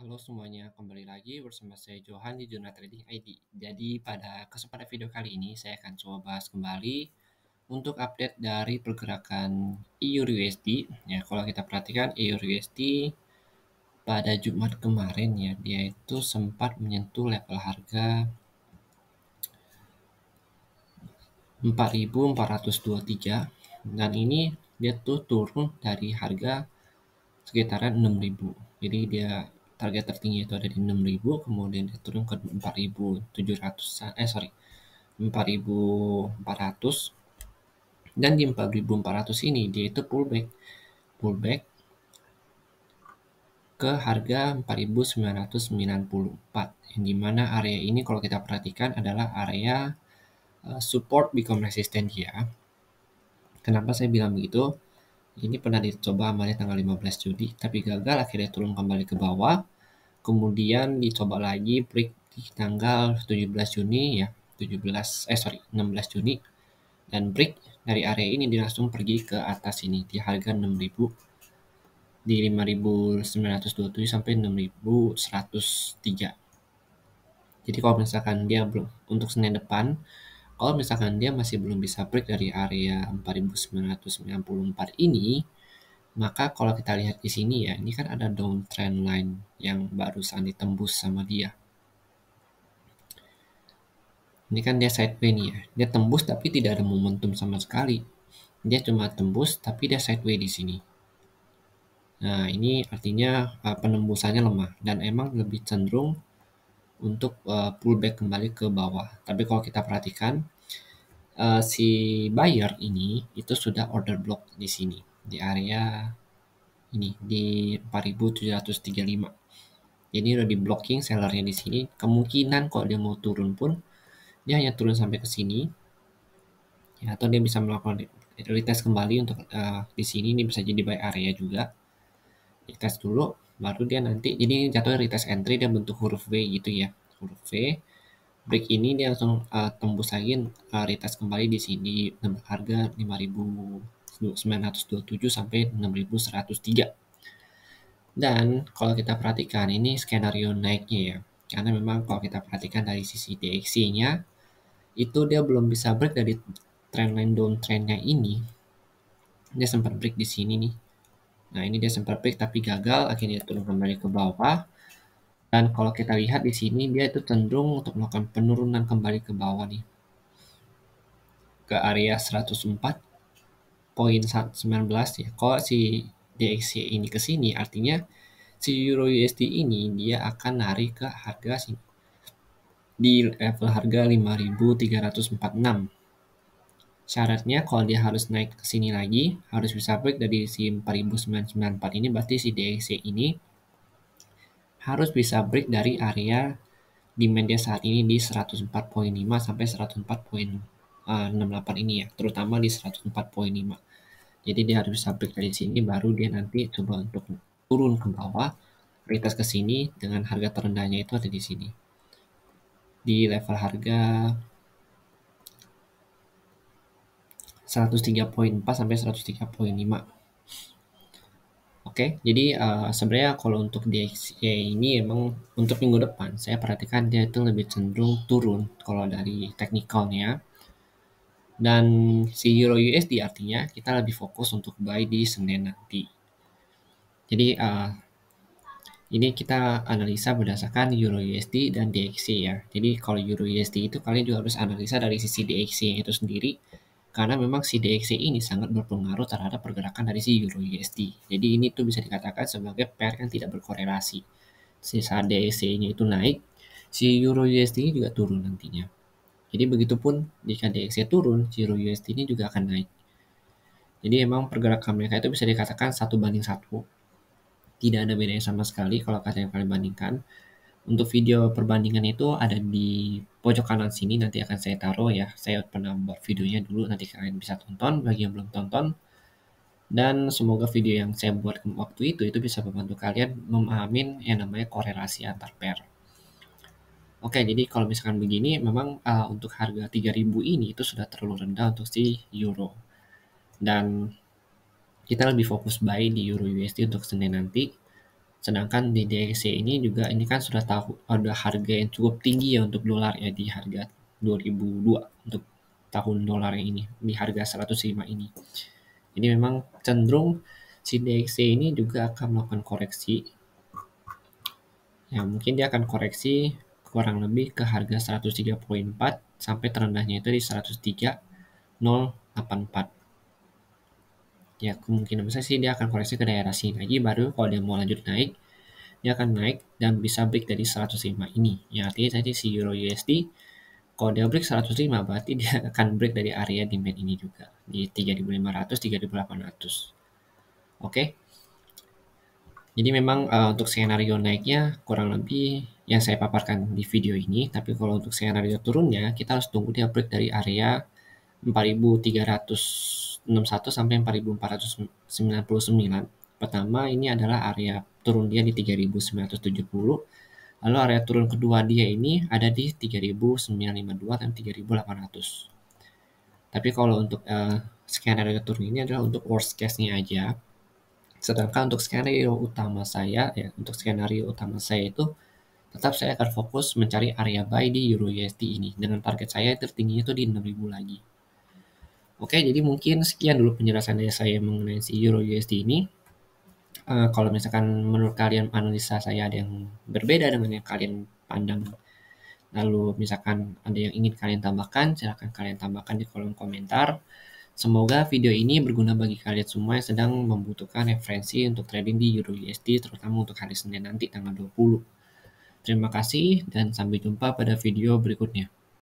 Halo semuanya, kembali lagi bersama saya Johan di Jurnal Trading ID. Jadi pada kesempatan video kali ini saya akan coba bahas kembali untuk update dari pergerakan EUR/USD. Ya, kalau kita perhatikan EUR/USD pada Jumat kemarin ya, dia itu sempat menyentuh level harga 4.423 dan ini dia tuh turun dari harga sekitaran 6.000. Jadi dia target tertinggi itu ada di 6.000, kemudian dia turun ke 4.700 4.400, dan di 4.400 ini dia itu pullback ke harga 4.994, yang dimana area ini kalau kita perhatikan adalah area support become resistant ya. Kenapa saya bilang begitu? Ini pernah dicoba amalnya tanggal 15 Juli, tapi gagal, akhirnya turun kembali ke bawah. Kemudian dicoba lagi break di tanggal 17 Juni ya, 16 Juni, dan break dari area ini dia langsung pergi ke atas ini di harga 6.000 di 5.927 sampai 6.103. Jadi kalau misalkan dia belum untuk Senin depan, kalau misalkan dia masih belum bisa break dari area 4.994 ini, maka kalau kita lihat di sini ya, ini kan ada downtrend line yang barusan ditembus sama dia. Ini kan dia sideways nih ya. Dia tembus tapi tidak ada momentum sama sekali. Dia cuma tembus tapi dia sideways di sini. Nah, ini artinya penembusannya lemah dan emang lebih cenderung untuk pullback kembali ke bawah. Tapi kalau kita perhatikan si buyer ini itu sudah order block di sini di area ini di 4.735. Jadi udah di blocking sellernya di sini. Kemungkinan kalau dia mau turun pun dia hanya turun sampai ke sini ya, atau dia bisa melakukan retest kembali untuk di sini. Ini bisa jadi buy area juga. Retest dulu baru dia nanti jadi jatuhnya retest entry, dia bentuk huruf V gitu ya, huruf V. Break ini dia langsung tembus lagi, retest kembali di sini harga 5.927 sampai 6.103. Dan kalau kita perhatikan ini skenario naiknya ya, karena memang kalau kita perhatikan dari sisi DXY-nya itu dia belum bisa break dari trendline downtrendnya ini. Dia sempat break di sini nih. Nah, ini dia sempat break tapi gagal, akhirnya turun kembali ke bawah. Dan kalau kita lihat di sini dia itu cenderung untuk melakukan penurunan kembali ke bawah nih, ke area 104.19 ya. Kalau si DXY ini ke sini artinya si Euro USD ini dia akan narik ke harga sini di level harga 5.346. Syaratnya kalau dia harus naik ke sini lagi, harus bisa break dari si 4.994 ini, berarti si DXY ini harus bisa break dari area demand dia saat ini di 104.5 sampai 104.68 ini ya, terutama di 104.5. Jadi dia harus bisa break dari sini, baru dia nanti coba untuk turun ke bawah, retest ke sini dengan harga terendahnya itu ada di sini. Di level harga 103.4 sampai 103.5. Oke, jadi sebenarnya kalau untuk DXY ini emang untuk minggu depan saya perhatikan dia itu lebih cenderung turun kalau dari teknikalnya. Dan si Euro USD artinya kita lebih fokus untuk buy di Senin nanti. Jadi ini kita analisa berdasarkan Euro USD dan DXY ya. Jadi kalau Euro USD itu kalian juga harus analisa dari sisi DXY itu sendiri, karena memang si DXY ini sangat berpengaruh terhadap pergerakan dari si Euro USD. Jadi ini tuh bisa dikatakan sebagai pair yang tidak berkorelasi. Si saat DXY-nya itu naik, si Euro USD juga turun nantinya. Jadi begitupun jika DXY turun, si Euro USD ini juga akan naik. Jadi emang pergerakan mereka itu bisa dikatakan 1:1. Tidak ada bedanya sama sekali kalau kalian bandingkan. Untuk video perbandingan itu ada di pojok kanan sini, nanti akan saya taruh ya. Saya pernah buat videonya dulu, nanti kalian bisa tonton bagi yang belum tonton. Dan semoga video yang saya buat waktu itu bisa membantu kalian memahami yang namanya korelasi antar pair. Oke, jadi kalau misalkan begini, memang untuk harga 3.000 ini itu sudah terlalu rendah untuk si euro. Dan kita lebih fokus buy di Euro USD untuk Senin nanti. Sedangkan di DXY ini juga ini kan sudah tahu ada harga yang cukup tinggi ya untuk dolar ya, di harga 2002 untuk tahun dolar ini di harga 105 ini. Jadi memang cenderung si DXY ini juga akan melakukan koreksi. Ya, mungkin dia akan koreksi kurang lebih ke harga 103,4 sampai terendahnya itu di 103,084. Ya, kemungkinan besar sih dia akan koreksi ke daerah sini lagi, baru kalau dia mau lanjut naik, dia akan naik dan bisa break dari 105 ini. Ya, artinya tadi si Euro USD kalau dia break 105 berarti dia akan break dari area demand ini juga di 3.500 3.800. Oke. Jadi memang untuk skenario naiknya kurang lebih yang saya paparkan di video ini, tapi kalau untuk skenario turunnya kita harus tunggu dia break dari area 4.361 sampai 4.499. Pertama ini adalah area turun dia di 3.970. Lalu area turun kedua dia ini ada di 3.952 dan 3.800. Tapi kalau untuk skenario turun ini adalah untuk worst case-nya aja. Sedangkan untuk skenario utama saya ya, untuk skenario utama saya itu tetap saya akan fokus mencari area buy di Euro USD ini dengan target saya tertingginya itu di 6.000 lagi. Oke, jadi mungkin sekian dulu penjelasan dari saya mengenai si Euro USD ini. Kalau misalkan menurut kalian analisa saya ada yang berbeda dengan yang kalian pandang, lalu misalkan ada yang ingin kalian tambahkan, silahkan kalian tambahkan di kolom komentar. Semoga video ini berguna bagi kalian semua yang sedang membutuhkan referensi untuk trading di Euro USD, terutama untuk hari Senin nanti tanggal 20. Terima kasih dan sampai jumpa pada video berikutnya.